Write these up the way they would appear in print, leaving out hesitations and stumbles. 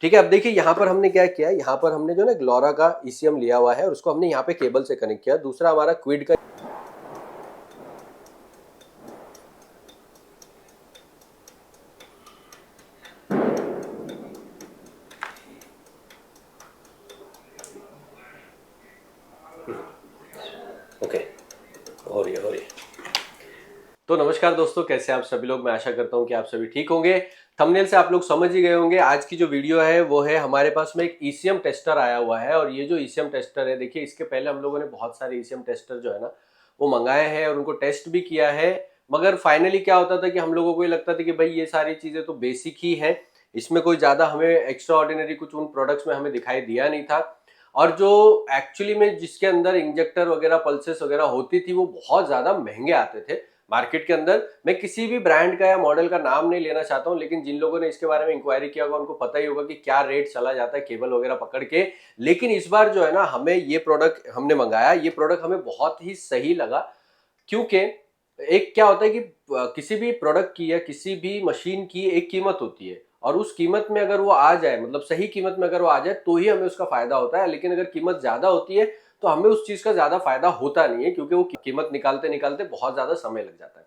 ठीक है। अब देखिए यहाँ पर हमने क्या किया, यहाँ पर हमने जो ना ग्लोरा का ईसीएम लिया हुआ है और उसको हमने यहाँ पे केबल से कनेक्ट किया। दूसरा हमारा क्विड का ओके हो रही है। तो नमस्कार दोस्तों, कैसे आप सभी लोग। मैं आशा करता हूँ कि आप सभी ठीक होंगे। थंबनेल से आप लोग समझ ही गए होंगे आज की जो वीडियो है वो है हमारे पास में एक ईसीएम टेस्टर आया हुआ है। और ये जो ईसीएम टेस्टर है, देखिए इसके पहले हम लोगों ने बहुत सारे ईसीएम टेस्टर जो है ना वो मंगाए हैं और उनको टेस्ट भी किया है। मगर फाइनली क्या होता था कि हम लोगों को ये लगता था कि भाई ये सारी चीजें तो बेसिक ही है, इसमें कोई ज्यादा हमें एक्स्ट्रा ऑर्डिनरी कुछ उन प्रोडक्ट्स में हमें दिखाई दिया नहीं था। और जो एक्चुअली में जिसके अंदर इंजेक्टर वगैरह पल्सेस वगैरह होती थी वो बहुत ज्यादा महंगे आते थे मार्केट के अंदर। मैं किसी भी ब्रांड का या मॉडल का नाम नहीं लेना चाहता हूं, लेकिन जिन लोगों ने इसके बारे में इंक्वायरी किया होगा उनको पता ही होगा कि क्या रेट चला जाता है केबल वगैरह पकड़ के। लेकिन इस बार जो है ना हमें ये प्रोडक्ट हमने मंगाया, ये प्रोडक्ट हमें बहुत ही सही लगा। क्योंकि एक क्या होता है कि किसी भी प्रोडक्ट की या किसी भी मशीन की एक कीमत होती है और उस कीमत में अगर वो आ जाए, मतलब सही कीमत में अगर वो आ जाए तो ही हमें उसका फायदा होता है। लेकिन अगर कीमत ज्यादा होती है तो हमें उस चीज का ज्यादा फायदा होता नहीं है, क्योंकि वो कीमत निकालते निकालते बहुत ज्यादा समय लग जाता है।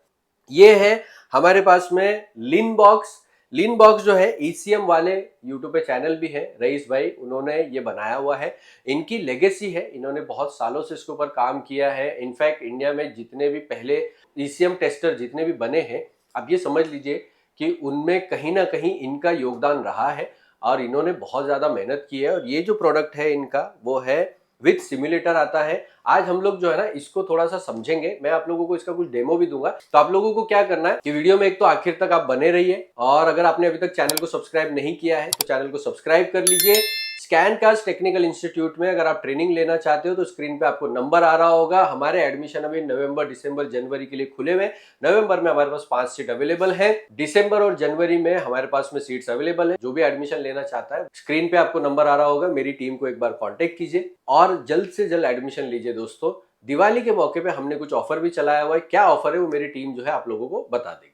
ये है हमारे पास में लिनबॉक्स। लिनबॉक्स जो है ईसीएम वाले यूट्यूब पे चैनल भी है, रईस भाई उन्होंने ये बनाया हुआ है। इनकी लेगेसी है, इन्होंने बहुत सालों से इसके ऊपर काम किया है। इनफैक्ट इंडिया में जितने भी पहले ईसीएम टेस्टर जितने भी बने हैं, अब ये समझ लीजिए कि उनमें कहीं ना कहीं इनका योगदान रहा है और इन्होंने बहुत ज्यादा मेहनत की है। और ये जो प्रोडक्ट है इनका वो है विथ सिमुलेटर आता है। आज हम लोग जो है ना इसको थोड़ा सा समझेंगे, मैं आप लोगों को इसका कुछ डेमो भी दूंगा। तो आप लोगों को क्या करना है कि वीडियो में एक तो आखिर तक आप बने रहिए, और अगर आपने अभी तक चैनल को सब्सक्राइब नहीं किया है तो चैनल को सब्सक्राइब कर लीजिए। स्कैनकास्ट टेक्निकल इंस्टीट्यूट में अगर आप ट्रेनिंग लेना चाहते हो तो स्क्रीन पे आपको नंबर आ रहा होगा। हमारे एडमिशन अभी नवंबर, दिसंबर, जनवरी के लिए खुले हुए। नवंबर में हमारे पास 5 सीट अवेलेबल है, दिसंबर और जनवरी में हमारे पास में सीट्स अवेलेबल है। जो भी एडमिशन लेना चाहता है स्क्रीन पे आपको नंबर आ रहा होगा, मेरी टीम को एक बार कॉन्टेक्ट कीजिए और जल्द से जल्द एडमिशन लीजिए। दोस्तों दिवाली के मौके पे हमने कुछ ऑफर भी चलाया हुआ है। क्या ऑफर है वो मेरी टीम जो है आप लोगों को बता देगी।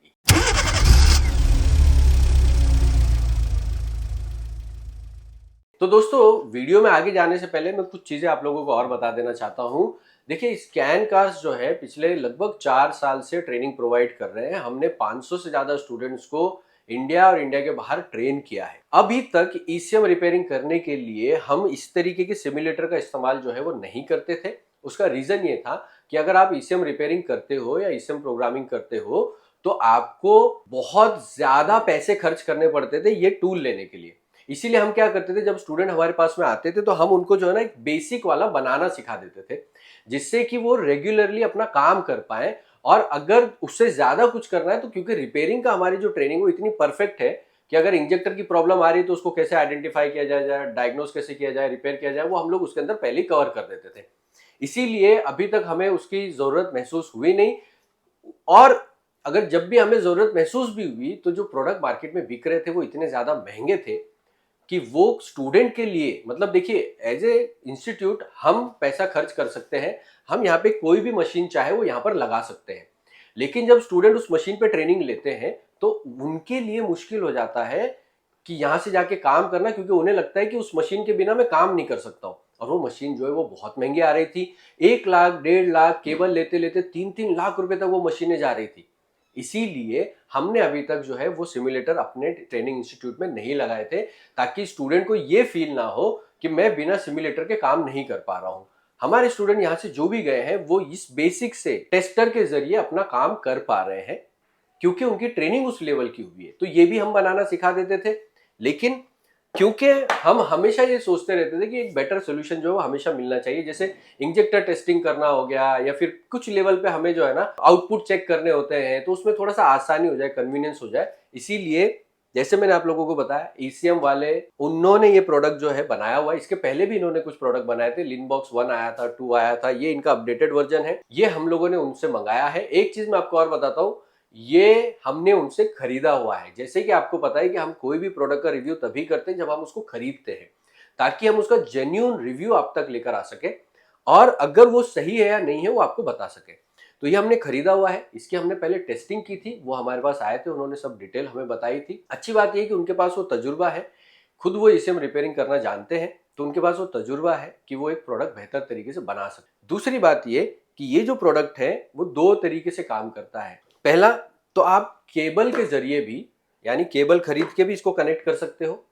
तो दोस्तों वीडियो में आगे जाने से पहले मैं कुछ चीजें आप लोगों को और बता देना चाहता हूं। देखिए स्कैनकास्ट जो है पिछले लगभग 4 साल से ट्रेनिंग प्रोवाइड कर रहे हैं। हमने 500 से ज्यादा स्टूडेंट्स को इंडिया और इंडिया के बाहर ट्रेन किया है। अभी तक ईसीएम रिपेयरिंग करने के लिए हम इस तरीके के सिमुलेटर का इस्तेमाल जो है वो नहीं करते थे। उसका रीजन ये था कि अगर आप ईसीएम रिपेयरिंग करते हो या ईसीएम प्रोग्रामिंग करते हो तो आपको बहुत ज्यादा पैसे खर्च करने पड़ते थे ये टूल लेने के लिए। इसीलिए हम क्या करते थे, जब स्टूडेंट हमारे पास में आते थे तो हम उनको जो है ना एक बेसिक वाला बनाना सिखा देते थे, जिससे कि वो रेगुलरली अपना काम कर पाए। और अगर उससे ज्यादा कुछ करना है तो क्योंकि रिपेयरिंग का हमारी जो ट्रेनिंग वो इतनी परफेक्ट है कि अगर इंजेक्टर की प्रॉब्लम आ रही है तो उसको कैसे आइडेंटिफाई किया जाए, डायग्नोस कैसे किया जाए, रिपेयर किया जाए, वो हम लोग उसके अंदर पहले ही कवर कर देते थे। इसीलिए अभी तक हमें उसकी जरूरत महसूस हुई नहीं। और अगर जब भी हमें जरूरत महसूस भी हुई तो जो प्रोडक्ट मार्केट में बिक रहे थे वो इतने ज्यादा महंगे थे कि वो स्टूडेंट के लिए, मतलब देखिए एज ए इंस्टीट्यूट हम पैसा खर्च कर सकते हैं, हम यहाँ पे कोई भी मशीन चाहे वो यहाँ पर लगा सकते हैं। लेकिन जब स्टूडेंट उस मशीन पे ट्रेनिंग लेते हैं तो उनके लिए मुश्किल हो जाता है कि यहाँ से जाके काम करना, क्योंकि उन्हें लगता है कि उस मशीन के बिना मैं काम नहीं कर सकता हूँ। और वो मशीन जो है वो बहुत महंगी आ रही थी, 1 लाख 1.5 लाख केबल लेते लेते 3-3 लाख रुपए तक वो मशीनें जा रही थी। इसीलिए हमने अभी तक जो है वो सिमुलेटर अपने ट्रेनिंग इंस्टीट्यूट में नहीं लगाए थे, ताकि स्टूडेंट को ये फील ना हो कि मैं बिना सिमुलेटर के काम नहीं कर पा रहा हूं। हमारे स्टूडेंट यहां से जो भी गए हैं वो इस बेसिक से टेस्टर के जरिए अपना काम कर पा रहे हैं, क्योंकि उनकी ट्रेनिंग उस लेवल की हुई है। तो ये भी हम बनाना सिखा देते थे, लेकिन क्योंकि हम हमेशा ये सोचते रहते थे कि एक बेटर सोल्यूशन जो है वो हमेशा मिलना चाहिए, जैसे इंजेक्टर टेस्टिंग करना हो गया या फिर कुछ लेवल पे हमें जो है ना आउटपुट चेक करने होते हैं, तो उसमें थोड़ा सा आसानी हो जाए, कन्वीनियंस हो जाए। इसीलिए जैसे मैंने आप लोगों को बताया ईसीएम वाले उन्होंने ये प्रोडक्ट जो है बनाया हुआ है। इसके पहले भी इन्होंने कुछ प्रोडक्ट बनाए थे, लिनबॉक्स 1 आया था, 2 आया था, ये इनका अपडेटेड वर्जन है। ये हम लोगों ने उनसे मंगाया है। एक चीज मैं आपको और बताता हूँ, ये हमने उनसे खरीदा हुआ है। जैसे कि आपको पता है कि हम कोई भी प्रोडक्ट का रिव्यू तभी करते हैं जब हम उसको खरीदते हैं, ताकि हम उसका जेन्युइन रिव्यू आप तक लेकर आ सके और अगर वो सही है या नहीं है वो आपको बता सके। तो ये हमने खरीदा हुआ है, इसकी हमने पहले टेस्टिंग की थी, वो हमारे पास आए थे, उन्होंने सब डिटेल हमें बताई थी। अच्छी बात यह कि उनके पास वो तजुर्बा है खुद वो ईसीएम रिपेयरिंग करना जानते हैं, तो उनके पास वो तजुर्बा है कि वो एक प्रोडक्ट बेहतर तरीके से बना सकते। दूसरी बात ये कि ये जो प्रोडक्ट है वो दो तरीके से काम करता है। पहला, तो आप केबल के जरिए भी, यानी केबल खरीद के भी इसको कनेक्ट कर सकते हो।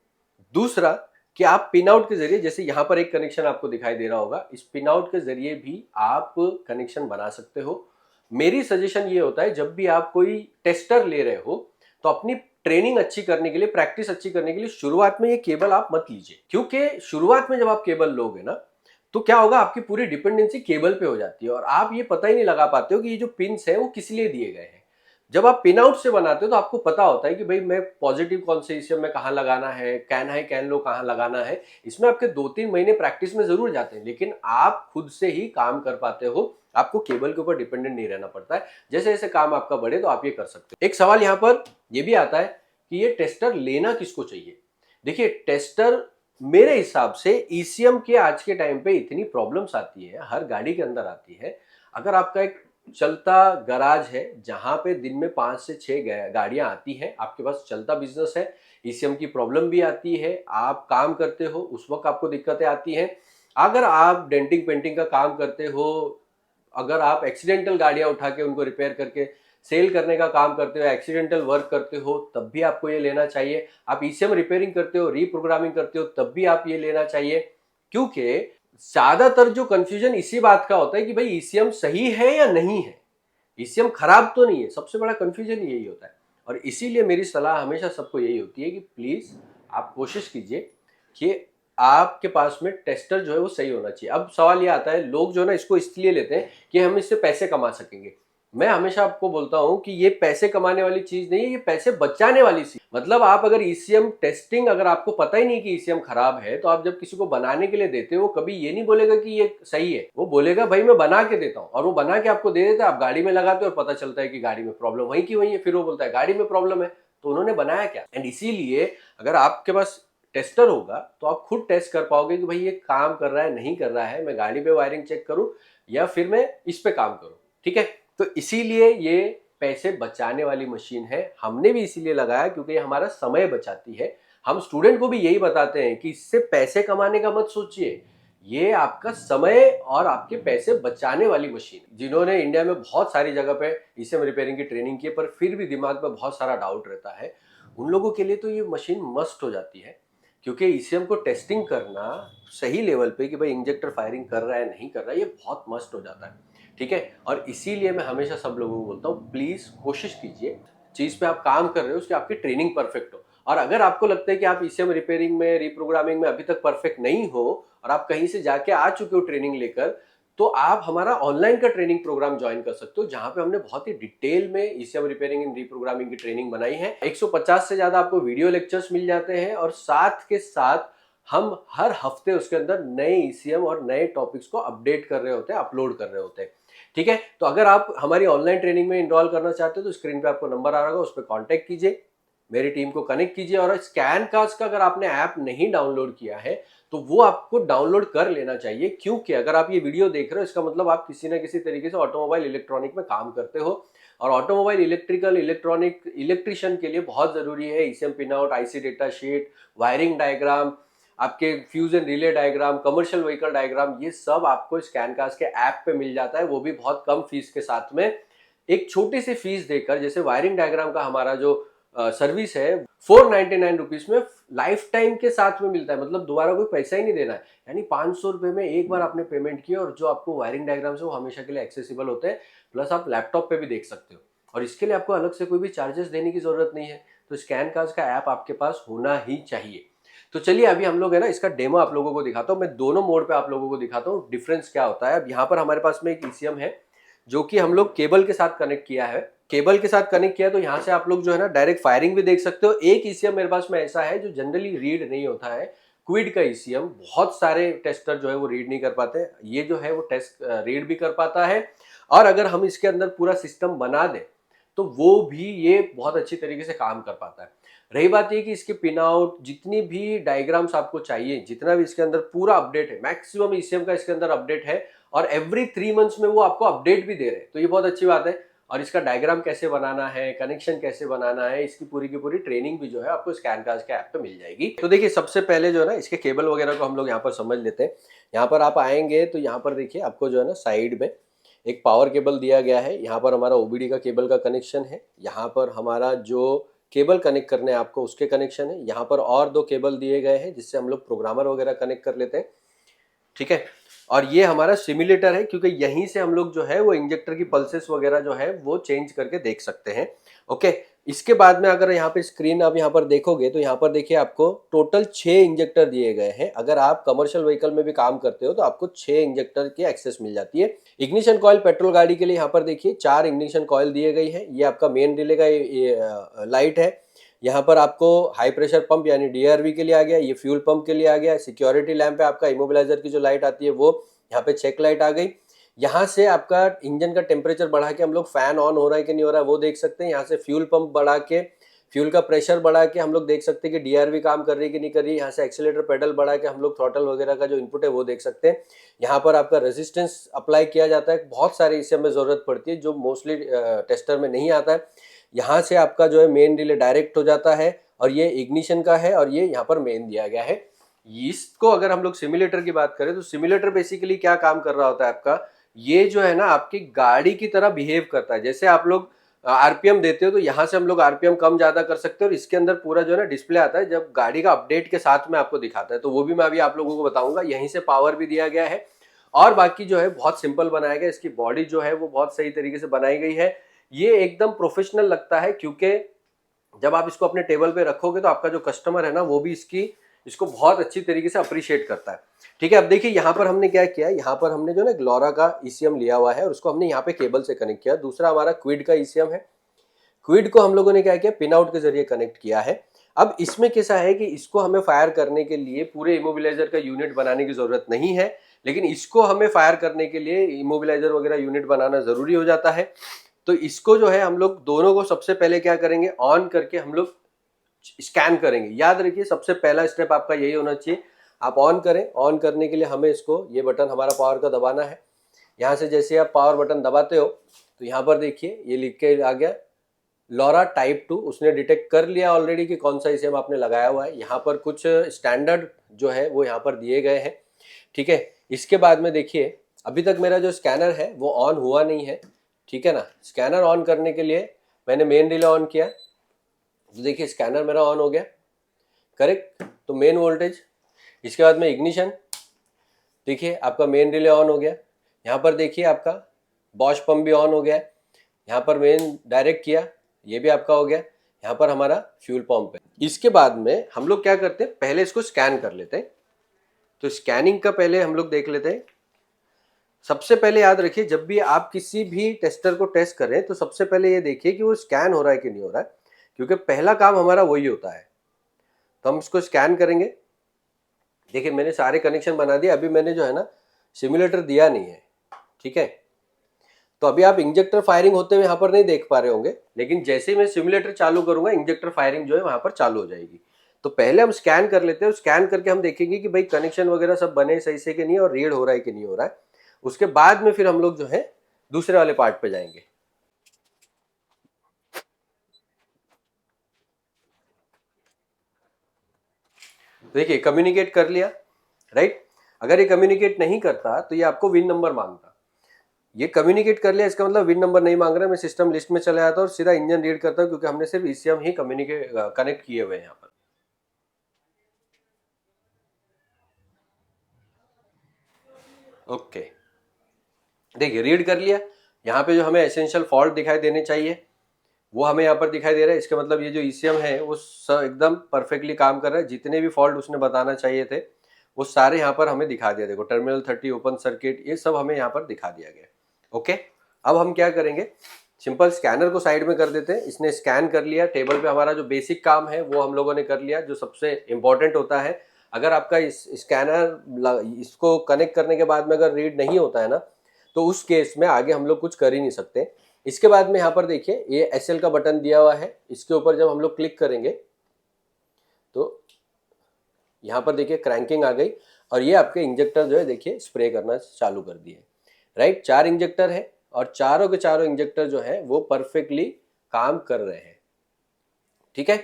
दूसरा कि आप पिन आउट के जरिए, जैसे यहां पर एक कनेक्शन आपको दिखाई दे रहा होगा, इस पिन आउट के जरिए भी आप कनेक्शन बना सकते हो। मेरी सजेशन ये होता है, जब भी आप कोई टेस्टर ले रहे हो तो अपनी ट्रेनिंग अच्छी करने के लिए, प्रैक्टिस अच्छी करने के लिए शुरुआत में ये केबल आप मत लीजिए, क्योंकि शुरुआत में जब आप केबल लोगे ना तो क्या होगा, आपकी पूरी डिपेंडेंसी केबल पे हो जाती है और आप ये पता ही नहीं लगा पाते हो कि ये जो पिन्स है वो किस लिए दिए गए हैं। जब आप पिन आउट से बनाते हो तो आपको पता होता है कि भाई मैं पॉजिटिव कौन से ईसीएम में कहाँ लगाना है, कैन लो कहाँ लगाना है। इसमें आपके 2-3 महीने प्रैक्टिस में जरूर जाते हैं, लेकिन आप खुद से ही काम कर पाते हो, आपको केबल के ऊपर डिपेंडेंट नहीं रहना पड़ता है। जैसे जैसे काम आपका बढ़े तो आप ये कर सकते हो। एक सवाल यहाँ पर यह भी आता है कि ये टेस्टर लेना किसको चाहिए। देखिए, टेस्टर मेरे हिसाब से ईसीएम के आज के टाइम पे इतनी प्रॉब्लम्स आती है, हर गाड़ी के अंदर आती है। अगर आपका एक चलता गराज है जहां पे दिन में 5 से 6 गाड़ियां आती हैं, आपके पास चलता बिजनेस है, ईसीएम की प्रॉब्लम भी आती है, आप काम करते हो उस वक्त आपको दिक्कतें आती हैं। अगर आप डेंटिंग पेंटिंग का काम करते हो, अगर आप एक्सीडेंटल गाड़ियां उठा के उनको रिपेयर करके सेल करने का काम करते हो, एक्सीडेंटल वर्क करते हो, तब भी आपको ये लेना चाहिए। आप ईसीएम रिपेयरिंग करते हो, रीप्रोग्रामिंग करते हो, तब भी आप ये लेना चाहिए। क्योंकि ज्यादातर जो कंफ्यूजन इसी बात का होता है कि भाई ईसीएम सही है या नहीं है, ईसीएम खराब तो नहीं है, सबसे बड़ा कंफ्यूजन यही होता है। और इसीलिए मेरी सलाह हमेशा सबको यही होती है कि प्लीज आप कोशिश कीजिए कि आपके पास में टेस्टर जो है वो सही होना चाहिए। अब सवाल ये आता है, लोग जो है ना इसको इसलिए लेते हैं कि हम इससे पैसे कमा सकेंगे। मैं हमेशा आपको बोलता हूं कि ये पैसे कमाने वाली चीज नहीं है, ये पैसे बचाने वाली चीज। मतलब आप अगर ईसीएम टेस्टिंग, अगर आपको पता ही नहीं कि ईसीएम खराब है, तो आप जब किसी को बनाने के लिए देते हो, कभी ये नहीं बोलेगा कि ये सही है, वो बोलेगा भाई मैं बना के देता हूं, और वो बना के आपको दे देता है, आप गाड़ी में लगाते हो और पता चलता है कि गाड़ी में प्रॉब्लम वहीं की वहीं है। फिर वो बोलता है गाड़ी में प्रॉब्लम है, तो उन्होंने बनाया क्या। एंड इसीलिए अगर आपके पास टेस्टर होगा तो आप खुद टेस्ट कर पाओगे कि भाई ये काम कर रहा है नहीं कर रहा है, मैं गाड़ी पे वायरिंग चेक करूं या फिर मैं इस पे काम करूं। ठीक है, तो इसीलिए ये पैसे बचाने वाली मशीन है। हमने भी इसीलिए लगाया क्योंकि ये हमारा समय बचाती है। हम स्टूडेंट को भी यही बताते हैं कि इससे पैसे कमाने का मत सोचिए, ये आपका समय और आपके पैसे बचाने वाली मशीन है। जिन्होंने इंडिया में बहुत सारी जगह पे ईसीएम रिपेयरिंग की ट्रेनिंग की है पर फिर भी दिमाग में बहुत सारा डाउट रहता है, उन लोगों के लिए तो ये मशीन मस्ट हो जाती है। क्योंकि ईसीएम को टेस्टिंग करना सही लेवल पे कि भाई इंजेक्टर फायरिंग कर रहा है नहीं कर रहा है, ये बहुत मस्ट हो जाता है। ठीक है, और इसीलिए मैं हमेशा सब लोगों को बोलता हूँ, प्लीज कोशिश कीजिए चीज पे आप काम कर रहे हो उसकी आपकी ट्रेनिंग परफेक्ट हो। और अगर आपको लगता है कि आप ईसीएम रिपेयरिंग में, रीप्रोग्रामिंग में अभी तक परफेक्ट नहीं हो और आप कहीं से जाके आ चुके हो ट्रेनिंग लेकर, तो आप हमारा ऑनलाइन का ट्रेनिंग प्रोग्राम ज्वाइन कर सकते हो, जहां पे हमने बहुत ही डिटेल में ईसीएम रिपेयरिंग एंड रीप्रोग्रामिंग की ट्रेनिंग बनाई है। 150 से ज्यादा आपको वीडियो लेक्चर्स मिल जाते हैं और साथ के साथ हम हर हफ्ते उसके अंदर नए ईसीएम और नए टॉपिक्स को अपडेट कर रहे होते हैं, अपलोड कर रहे होते हैं। ठीक है, तो अगर आप हमारी ऑनलाइन ट्रेनिंग में इनरोल करना चाहते हो तो स्क्रीन पे आपको नंबर आ रहा होगा, उस पर कॉन्टेक्ट कीजिए, मेरी टीम को कनेक्ट कीजिए। और स्कैन कास्ट का अगर आपने ऐप नहीं डाउनलोड किया है तो वो आपको डाउनलोड कर लेना चाहिए, क्योंकि अगर आप ये वीडियो देख रहे हो इसका मतलब आप किसी ना किसी तरीके से ऑटोमोबाइल इलेक्ट्रॉनिक में काम करते हो। और ऑटोमोबाइल इलेक्ट्रिकल इलेक्ट्रॉनिक इलेक्ट्रिशियन के लिए बहुत जरूरी है ECM pin out, IC data sheet, wiring diagram, आपके fuse and relay diagram, commercial vehicle diagram, ये सब आपको स्कैनकास्ट के ऐप पे मिल जाता है, वो भी बहुत कम फीस के साथ में। एक छोटी सी फीस देकर, जैसे वायरिंग डायग्राम का हमारा जो सर्विस है 499 रुपीज में लाइफ टाइम के साथ में मिलता है, मतलब दोबारा कोई पैसा ही नहीं देना है। यानी 500 रुपए में एक बार आपने पेमेंट किया और जो आपको वायरिंग डायग्राम है वो हमेशा के लिए एक्सेसिबल होते हैं, प्लस आप लैपटॉप पे भी देख सकते हो और इसके लिए आपको अलग से कोई भी चार्जेस देने की जरूरत नहीं है। तो स्कैनकास्ट का ऐप आपके पास होना ही चाहिए। तो चलिए अभी हम लोग है ना इसका डेमो आप लोगों को दिखाता हूँ, मैं दोनों मोड पे आप लोगों को दिखाता हूँ डिफरेंस क्या होता है। अब यहाँ पर हमारे पास में एक ईसीएम है जो कि हम लोग केबल के साथ कनेक्ट किया है, केबल के साथ कनेक्ट किया तो यहाँ से आप लोग जो है ना डायरेक्ट फायरिंग भी देख सकते हो। एक ईसीएम मेरे पास में ऐसा है जो जनरली रीड नहीं होता है, क्विड का ईसीएम। बहुत सारे टेस्टर जो है वो रीड नहीं कर पाते, ये जो है वो टेस्ट रीड भी कर पाता है। और अगर हम इसके अंदर पूरा सिस्टम बना दें तो वो भी ये बहुत अच्छी तरीके से काम कर पाता है। रही बात ये कि इसके पिन आउट, जितनी भी डायग्राम्स आपको चाहिए, जितना भी इसके अंदर पूरा अपडेट है, मैक्सिमम ईसीएम का इसके अंदर अपडेट है और एवरी 3 मंथ्स में वो आपको अपडेट भी दे रहे हैं, तो ये बहुत अच्छी बात है। और इसका डायग्राम कैसे बनाना है, कनेक्शन कैसे बनाना है, इसकी पूरी की पूरी ट्रेनिंग भी जो है आपको स्कैनकार्स के ऐप पे मिल जाएगी। तो देखिए सबसे पहले जो है ना इसके केबल वगैरह को हम लोग यहाँ पर समझ लेते हैं। यहाँ पर आप आएंगे तो यहाँ पर देखिए आपको जो है ना साइड में एक पावर केबल दिया गया है। यहाँ पर हमारा ओबीडी का केबल का कनेक्शन है। यहाँ पर हमारा जो केबल कनेक्ट करने हैं आपको उसके कनेक्शन है। यहाँ पर और 2 केबल दिए गए हैं जिससे हम लोग प्रोग्रामर वगैरह कनेक्ट कर लेते हैं, ठीक है। और ये हमारा सिम्युलेटर है क्योंकि यहीं से हम लोग जो है वो इंजेक्टर की पल्सेस वगैरह जो है वो चेंज करके देख सकते हैं, ओके। इसके बाद में अगर यहाँ पे स्क्रीन आप यहाँ पर देखोगे तो यहाँ पर देखिए आपको टोटल 6 इंजेक्टर दिए गए हैं। अगर आप कमर्शियल व्हीकल में भी काम करते हो तो आपको 6 इंजेक्टर की एक्सेस मिल जाती है। इग्निशन कॉइल पेट्रोल गाड़ी के लिए यहाँ पर देखिए 4 इग्निशन कॉइल दिए गई है। ये आपका मेन रिले का लाइट है। यहाँ पर आपको हाई प्रेशर पंप यानी डीआरवी के लिए आ गया, ये फ्यूल पंप के लिए आ गया। सिक्योरिटी लैंप पे आपका इमोबिलाइजर की जो लाइट आती है वो यहाँ पे चेक लाइट आ गई। यहाँ से आपका इंजन का टेम्परेचर बढ़ा के हम लोग फैन ऑन हो रहा है कि नहीं हो रहा है वो देख सकते हैं। यहाँ से फ्यूल पंप बढ़ा के फ्यूल का प्रेशर बढ़ा के हम लोग देख सकते हैं कि डीआरवी काम कर रही है कि नहीं कर रही है। यहाँ से एक्सीलेटर पेडल बढ़ा के हम लोग थ्रॉटल वगैरह का जो इनपुट है वो देख सकते हैं। यहाँ पर आपका रेजिस्टेंस अप्लाई किया जाता है, बहुत सारे इससे हमें जरूरत पड़ती है जो मोस्टली टेस्टर में नहीं आता है। यहाँ से आपका जो है मेन रिले डायरेक्ट हो जाता है और ये इग्निशन का है और ये यहाँ पर मेन दिया गया है। इसको अगर हम लोग सिम्युलेटर की बात करें तो सिम्युलेटर बेसिकली क्या काम कर रहा होता है आपका, ये जो है ना आपकी गाड़ी की तरह बिहेव करता है। जैसे आप लोग आरपीएम देते हो तो यहाँ से हम लोग आरपीएम कम ज्यादा कर सकते हैं और इसके अंदर पूरा जो है ना डिस्प्ले आता है जब गाड़ी का अपडेट के साथ में आपको दिखाता है, तो वो भी मैं अभी आप लोगों को बताऊंगा। यहीं से पावर भी दिया गया है और बाकी जो है बहुत सिंपल बनाया गया। इसकी बॉडी जो है वो बहुत सही तरीके से बनाई गई है। ये एकदम प्रोफेशनल लगता है क्योंकि जब आप इसको अपने टेबल पे रखोगे तो आपका जो कस्टमर है ना वो भी इसको बहुत अच्छी तरीके से अप्रिशिएट करता है, ठीक है। अब देखिए यहाँ पर हमने क्या किया, यहाँ पर हमने जो ना ग्लोरा का ईसीएम लिया हुआ है और उसको हमने यहाँ पे केबल से कनेक्ट किया। दूसरा हमारा क्विड का ईसीएम है, क्विड को हम लोगों ने क्या किया, पिन आउट के जरिए कनेक्ट किया है। अब इसमें कैसा है कि इसको हमें फायर करने के लिए पूरे इमोबिलाइजर का यूनिट बनाने की जरूरत नहीं है, लेकिन इसको हमें फायर करने के लिए इमोबिलाइजर वगैरह यूनिट बनाना जरूरी हो जाता है। तो इसको जो है हम लोग दोनों को सबसे पहले क्या करेंगे, ऑन करके हम लोग स्कैन करेंगे। याद रखिए सबसे पहला स्टेप आपका यही होना चाहिए, आप ऑन करें। ऑन करने के लिए हमें इसको ये बटन हमारा पावर का दबाना है। यहाँ से जैसे आप पावर बटन दबाते हो तो यहाँ पर देखिए ये लिख के आ गया लोरा टाइप 2। उसने डिटेक्ट कर लिया ऑलरेडी कि कौन सा ईसीएम आपने लगाया हुआ है। यहाँ पर कुछ स्टैंडर्ड जो है वो यहाँ पर दिए गए हैं, ठीक है। इसके बाद में देखिए अभी तक मेरा जो स्कैनर है वो ऑन हुआ नहीं है, ठीक है ना। स्कैनर ऑन करने के लिए मैंने मेन रिले ऑन किया तो देखिए स्कैनर मेरा ऑन हो गया, करेक्ट। तो मेन वोल्टेज, इसके बाद में इग्निशन, देखिए आपका मेन रिले ऑन हो गया। यहाँ पर देखिए आपका बॉश पंप भी ऑन हो गया। यहाँ पर मेन डायरेक्ट किया, ये भी आपका हो गया। यहाँ पर हमारा फ्यूल पंप है। इसके बाद में हम लोग क्या करते हैं, पहले इसको स्कैन कर लेते हैं। तो स्कैनिंग का पहले हम लोग देख लेते हैं। सबसे पहले याद रखिए जब भी आप किसी भी टेस्टर को टेस्ट करें तो सबसे पहले ये देखिए कि वो स्कैन हो रहा है कि नहीं हो रहा है, क्योंकि पहला काम हमारा वही होता है। तो हम इसको स्कैन करेंगे। देखिए मैंने सारे कनेक्शन बना दिए, अभी मैंने जो है ना सिम्युलेटर दिया नहीं है, ठीक है। तो अभी आप इंजेक्टर फायरिंग होते हुए यहाँ पर नहीं देख पा रहे होंगे, लेकिन जैसे ही मैं सिम्युलेटर चालू करूंगा इंजेक्टर फायरिंग जो है वहां पर चालू हो जाएगी। तो पहले हम स्कैन कर लेते हैं। स्कैन करके हम देखेंगे कि भाई कनेक्शन वगैरह सब बने सही से कि नहीं और रीड हो रहा है कि नहीं हो रहा है। उसके बाद में फिर हम लोग जो है दूसरे वाले पार्ट पे जाएंगे। देखिए कम्युनिकेट कर लिया, राइट। अगर ये कम्युनिकेट नहीं करता तो ये आपको विन नंबर मांगता। ये कम्युनिकेट कर लिया, इसका मतलब विन नंबर नहीं मांग रहा। मैं सिस्टम लिस्ट में चला जाता और सीधा इंजन रीड करता हूं क्योंकि हमने सिर्फ ईसीएम ही कनेक्ट किए हुए हैं यहाँ पर। ओके देखिए रीड कर लिया। यहाँ पे जो हमें एसेंशियल फॉल्ट दिखाई देने चाहिए वो हमें यहाँ पर दिखाई दे रहा है। इसका मतलब ये जो ईसीएम है वो एकदम परफेक्टली काम कर रहा है। जितने भी फॉल्ट उसने बताना चाहिए थे वो सारे यहाँ पर हमें दिखा दिया। देखो टर्मिनल 30 ओपन सर्किट, ये सब हमें यहाँ पर दिखा दिया गया। ओके अब हम क्या करेंगे, सिंपल स्कैनर को साइड में कर देते हैं। इसने स्कैन कर लिया, टेबल पे हमारा जो बेसिक काम है वो हम लोगों ने कर लिया, जो सबसे इंपॉर्टेंट होता है। अगर आपका इस स्कैनर इसको कनेक्ट करने के बाद में अगर रीड नहीं होता है ना तो उस केस में आगे हम लोग कुछ कर ही नहीं सकते। इसके बाद में यहाँ पर देखिए ये एसएल का बटन दिया हुआ है, इसके ऊपर जब हम लोग क्लिक करेंगे तो यहाँ पर देखिए क्रैंकिंग आ गई और ये आपके इंजेक्टर जो है देखिए स्प्रे करना चालू कर दिए, राइट। 4 इंजेक्टर है और चारों के चारों इंजेक्टर जो है वो परफेक्टली काम कर रहे हैं। ठीक है,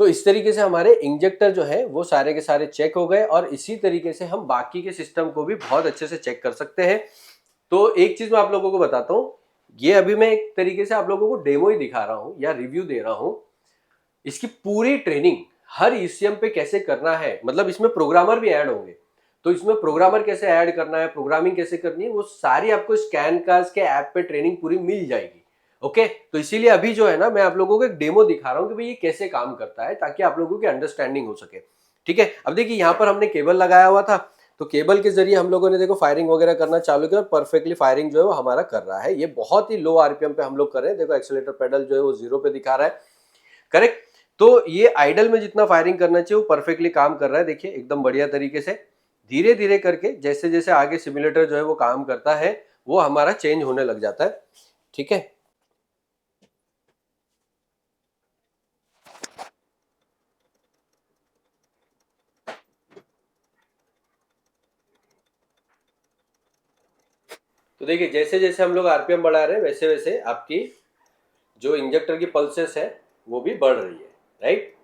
तो इस तरीके से हमारे इंजेक्टर जो है वो सारे के सारे चेक हो गए और इसी तरीके से हम बाकी के सिस्टम को भी बहुत अच्छे से चेक कर सकते हैं। तो एक चीज मैं आप लोगों को बताता हूँ, ये अभी मैं एक तरीके से आप लोगों को डेमो ही दिखा रहा हूँ या रिव्यू दे रहा हूँ। इसकी पूरी ट्रेनिंग हर ईसीएम पे कैसे करना है, मतलब इसमें प्रोग्रामर भी ऐड होंगे, तो इसमें प्रोग्रामर कैसे ऐड करना है, प्रोग्रामिंग कैसे करनी है, वो सारी आपको स्कैनकास्ट के ऐप पे ट्रेनिंग पूरी मिल जाएगी। ओके, तो इसीलिए अभी जो है ना मैं आप लोगों को एक डेमो दिखा रहा हूं कि भाई ये कैसे काम करता है, ताकि आप लोगों की अंडरस्टैंडिंग हो सके। ठीक है, अब देखिए यहाँ पर हमने केबल लगाया हुआ था, तो केबल के जरिए हम लोगों ने देखो फायरिंग वगैरह करना चालू किया और परफेक्टली फायरिंग जो है वो हमारा कर रहा है। ये बहुत ही लो आरपीएम पे हम लोग कर रहे हैं। देखो एक्सीलरेटर पेडल जो है वो 0 पे दिखा रहा है, करेक्ट। तो ये आइडल में जितना फायरिंग करना चाहिए वो परफेक्टली काम कर रहा है। देखिए एकदम बढ़िया तरीके से धीरे धीरे करके जैसे जैसे आगे सिमुलेटर जो है वो काम करता है वो हमारा चेंज होने लग जाता है। ठीक है, तो देखिए जैसे जैसे हम लोग आरपीएम बढ़ा रहे हैं वैसे वैसे आपकी जो इंजेक्टर की पल्सेस है वो भी बढ़ रही है, राइट।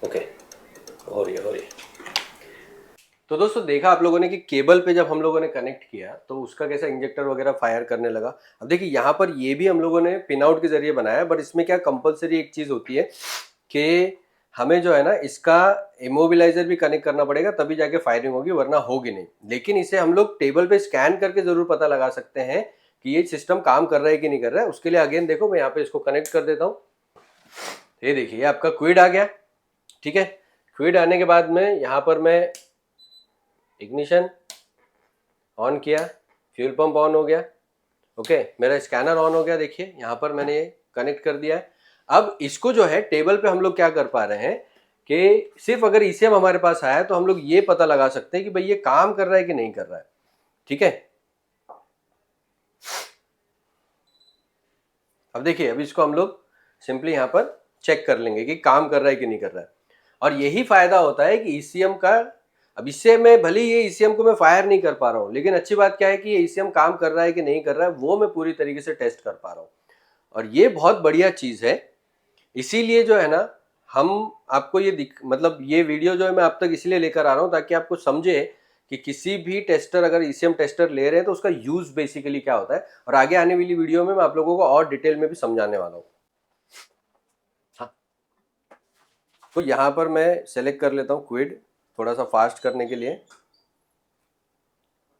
ओके, हो रही है। तो दोस्तों देखा आप लोगों ने कि केबल पे जब हम लोगों ने कनेक्ट किया तो उसका कैसा इंजेक्टर वगैरह फायर करने लगा। अब देखिए यहाँ पर ये भी हम लोगों ने पिन आउट के जरिए बनाया, बट इसमें क्या कंपलसरी एक चीज होती है कि हमें जो है ना इसका इमोबिलाइजर भी कनेक्ट करना पड़ेगा, तभी जाके फायरिंग होगी, वरना होगी नहीं। लेकिन इसे हम लोग टेबल पे स्कैन करके जरूर पता लगा सकते हैं कि ये सिस्टम काम कर रहा है कि नहीं कर रहा है। उसके लिए अगेन देखो मैं यहाँ पे इसको कनेक्ट कर देता हूँ। ये देखिए ये आपका क्विड आ गया। ठीक है, क्विड आने के बाद में यहाँ पर मैं इग्निशन ऑन किया, फ्यूल पंप ऑन हो गया। ओके, मेरा स्कैनर ऑन हो गया। देखिए यहाँ पर मैंने ये कनेक्ट कर दिया है। अब इसको जो है टेबल पे हम लोग क्या कर पा रहे हैं कि सिर्फ अगर ईसीएम हमारे पास आया तो हम लोग ये पता लगा सकते हैं कि भाई ये काम कर रहा है कि नहीं कर रहा है। ठीक है, अब देखिए अब इसको हम लोग सिंपली यहाँ पर चेक कर लेंगे कि काम कर रहा है कि नहीं कर रहा है। और यही फायदा होता है कि ईसीएम का, अब इससे मैं भले ये ईसीएम को मैं फायर नहीं कर पा रहा हूँ, लेकिन अच्छी बात क्या है कि ये ईसीएम काम कर रहा है कि नहीं कर रहा है वो मैं पूरी तरीके से टेस्ट कर पा रहा हूँ, और ये बहुत बढ़िया चीज है। इसीलिए जो है ना हम आपको ये मतलब ये वीडियो जो है मैं आप तक इसलिए लेकर आ रहा हूँ ताकि आपको समझे कि किसी भी टेस्टर अगर ईसीएम टेस्टर ले रहे हैं तो उसका यूज बेसिकली क्या होता है, और आगे आने वाली वीडियो में मैं आप लोगों को और डिटेल में भी समझाने वाला हूँ। हाँ, तो यहाँ पर मैं सेलेक्ट कर लेता हूँ क्विड थोड़ा सा फास्ट करने के लिए।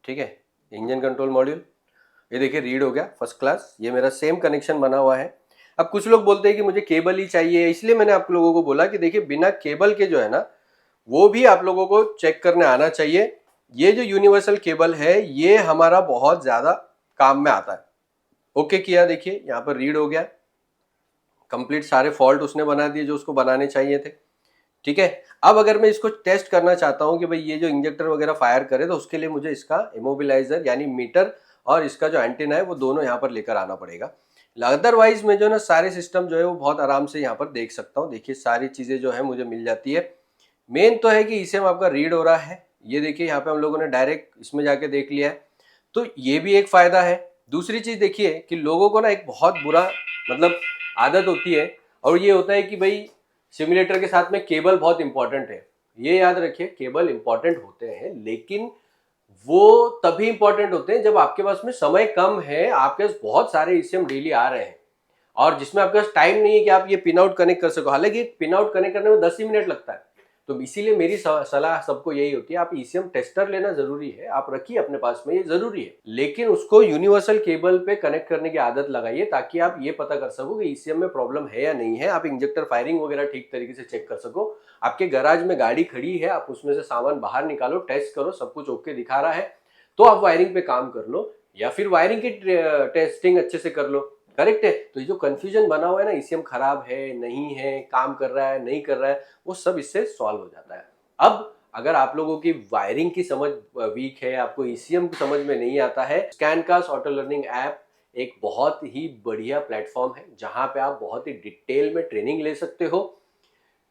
ठीक है, इंजन कंट्रोल मॉड्यूल ये देखिए रीड हो गया फर्स्ट क्लास, ये मेरा सेम कनेक्शन बना हुआ है। अब कुछ लोग बोलते हैं कि मुझे केबल ही चाहिए, इसलिए मैंने आप लोगों को बोला कि देखिए बिना केबल के जो है ना वो भी आप लोगों को चेक करने आना चाहिए। ये जो यूनिवर्सल केबल है ये हमारा बहुत ज्यादा काम में आता है। ओके किया, देखिए यहाँ पर रीड हो गया, कंप्लीट सारे फॉल्ट उसने बना दिए जो उसको बनाने चाहिए थे। ठीक है, अब अगर मैं इसको टेस्ट करना चाहता हूं कि भाई ये जो इंजेक्टर वगैरह फायर करे तो उसके लिए मुझे इसका इमोबिलाइजर यानी मीटर और इसका जो एंटीना है वो दोनों यहाँ पर लेकर आना पड़ेगा। अदरवाइज मैं जो ना सारे सिस्टम जो है वो बहुत आराम से यहाँ पर देख सकता हूँ। देखिए सारी चीजें जो है मुझे मिल जाती है। मेन तो है कि ईसीएम आपका रीड हो रहा है, ये देखिए यहाँ पे हम लोगों ने डायरेक्ट इसमें जाके देख लिया है, तो ये भी एक फायदा है। दूसरी चीज देखिए कि लोगों को ना एक बहुत बुरा मतलब आदत होती है, और ये होता है कि भाई सिमुलेटर के साथ में केबल बहुत इंपॉर्टेंट है। ये याद रखिए केबल इंपॉर्टेंट होते हैं, लेकिन वो तभी इंपॉर्टेंट होते हैं जब आपके पास में समय कम है, आपके पास बहुत सारे ईसीएम डेली आ रहे हैं और जिसमें आपके पास टाइम नहीं है कि आप ये पिन आउट कनेक्ट कर सको। हालांकि पिन आउट कनेक्ट करने में 10 ही मिनट लगता है। तो इसीलिए मेरी सलाह सबको यही होती है, आप ईसीएम टेस्टर लेना जरूरी है, आप रखिए अपने पास में, ये जरूरी है, लेकिन उसको यूनिवर्सल केबल पे कनेक्ट करने की आदत लगाइए ताकि आप ये पता कर सको कि ईसीएम में प्रॉब्लम है या नहीं है। आप इंजेक्टर फायरिंग वगैरह ठीक तरीके से चेक कर सको। आपके गैराज में गाड़ी खड़ी है, आप उसमें से सामान बाहर निकालो, टेस्ट करो, सब कुछ ओके दिखा रहा है तो आप वायरिंग पे काम कर लो, या फिर वायरिंग की टेस्टिंग अच्छे से कर लो। करेक्ट है, तो ये जो कंफ्यूजन बना हुआ है ना ईसीएम खराब है नहीं है, काम कर रहा है नहीं कर रहा है, वो सब इससे सॉल्व हो जाता है। अब अगर आप लोगों की वायरिंग की समझ वीक है, आपको ईसीएम समझ में नहीं आता है, स्कैनकास्ट ऑटो लर्निंग ऐप एक बहुत ही बढ़िया प्लेटफॉर्म है जहां पे आप बहुत ही डिटेल में ट्रेनिंग ले सकते हो।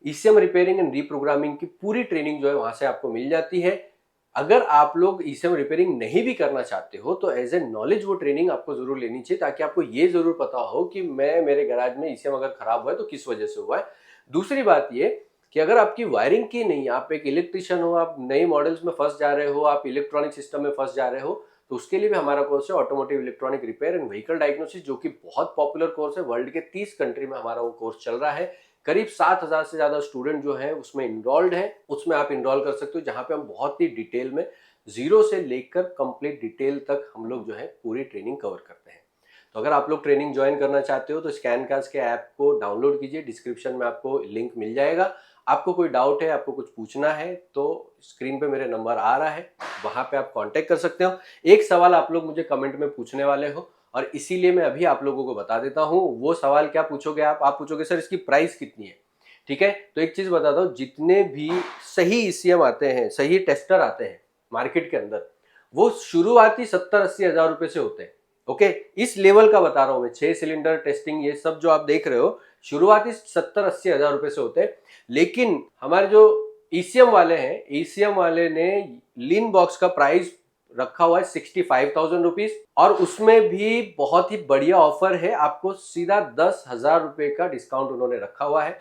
ईसीएम रिपेयरिंग एंड रीप्रोग्रामिंग की पूरी ट्रेनिंग जो है वहां से आपको मिल जाती है। अगर आप लोग ईसीएम रिपेयरिंग नहीं भी करना चाहते हो तो एज ए नॉलेज वो ट्रेनिंग आपको जरूर लेनी चाहिए, ताकि आपको ये जरूर पता हो कि मेरे गैराज में ईसीएम अगर खराब हुआ है तो किस वजह से हुआ है। दूसरी बात ये कि अगर आपकी वायरिंग की नहीं, आप एक इलेक्ट्रिशियन हो, आप नए मॉडल्स में फंस जा रहे हो, आप इलेक्ट्रॉनिक सिस्टम में फंस जा रहे हो, तो उसके लिए भी हमारा कोर्स है automotive electronic repair and vehicle diagnosis, जो कि बहुत पॉपुलर कोर्स है। वर्ल्ड के 30 कंट्री में हमारा वो कोर्स चल रहा है। करीब 7,000 से ज्यादा स्टूडेंट जो है उसमें इनरोल्ड है। उसमें आप इनरोल कर सकते हो, जहां पे हम बहुत ही डिटेल में जीरो से लेकर कंप्लीट डिटेल तक हम लोग जो है पूरी ट्रेनिंग कवर करते हैं। तो अगर आप लोग ट्रेनिंग ज्वाइन करना चाहते हो तो स्कैनकार्स के ऐप को डाउनलोड कीजिए, डिस्क्रिप्शन में आपको लिंक मिल जाएगा। आपको कोई डाउट है, आपको कुछ पूछना है तो स्क्रीन पे मेरे नंबर आ रहा है, वहां पे आप कांटेक्ट कर सकते हो। एक सवाल आप लोग मुझे कमेंट में पूछने वाले हो और इसीलिए मैं अभी आप लोगों को बता देता हूं। वो सवाल क्या पूछोगे आप पूछोगे सर इसकी प्राइस कितनी है। ठीक है, तो एक चीज बताता हूं, जितने भी सही ईसीएम आते हैं, सही टेस्टर आते हैं मार्केट के अंदर, वो शुरुआती 70-80 हजार रुपए से होते हैं। ओके, इस लेवल का बता रहा हूं मैं। 6 सिलेंडर टेस्टिंग ये सब जो आप देख रहे हो शुरुआती 70-80 हजार रुपए से होते हैं। लेकिन हमारे जो ईसीएम वाले हैं, ईसीएम वाले ने लीन बॉक्स का प्राइस रखा हुआ है 65,000 रुपीज, और उसमें भी बहुत ही बढ़िया ऑफर है, आपको सीधा 10,000 रुपए का डिस्काउंट उन्होंने रखा हुआ है।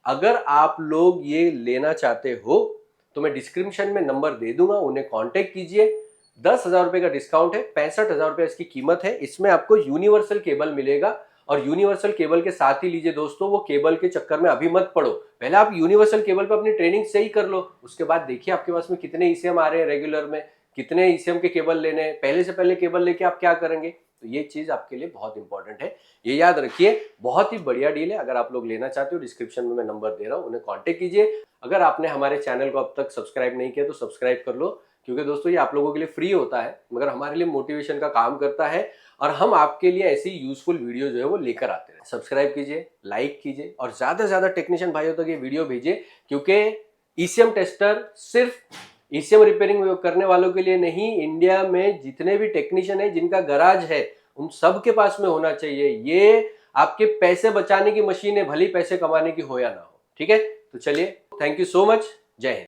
अगर आप लोग ये लेना चाहते हो तो मैं डिस्क्रिप्शन में नंबर दे दूंगा, उन्हें कांटेक्ट कीजिए। 10,000 रुपए का डिस्काउंट है, 65,000 रुपए इसकी कीमत है। इसमें आपको यूनिवर्सल केबल मिलेगा, और यूनिवर्सल केबल के साथ ही लीजिए दोस्तों, वो केबल के चक्कर में अभी मत पड़ो। पहले आप यूनिवर्सल केबल पे अपनी ट्रेनिंग सही कर लो, उसके बाद देखिए आपके पास में कितने ईसीएम आ रहे हैं रेगुलर में, कितने ईसीएम के केबल लेने हैं, पहले से पहले केबल लेके आप क्या करेंगे। तो ये चीज आपके लिए बहुत इंपॉर्टेंट है, ये याद रखिए। बहुत ही बढ़िया डील है। अगर आप लोग लेना चाहते हो, डिस्क्रिप्शन में मैं नंबर दे रहा हूं, उन्हें कांटेक्ट कीजिए। अगर आपने हमारे चैनल को अब तक सब्सक्राइब नहीं किया तो सब्सक्राइब कर लो, क्योंकि दोस्तों ये आप लोगों के लिए फ्री होता है, मगर हमारे लिए मोटिवेशन का काम करता है, और हम आपके लिए ऐसी यूजफुल वीडियो जो है वो लेकर आते हैं। सब्सक्राइब कीजिए, लाइक कीजिए, और ज्यादा से ज्यादा टेक्नीशियन भाइयों तक ये वीडियो भेजिए, क्योंकि ईसीएम टेस्टर सिर्फ ईसीएम रिपेयरिंग करने वालों के लिए नहीं, इंडिया में जितने भी टेक्नीशियन है जिनका गराज है उन सब के पास में होना चाहिए। ये आपके पैसे बचाने की मशीन है, भले पैसे कमाने की हो या ना हो। ठीक है, तो चलिए, थैंक यू सो मच, जय हिंद।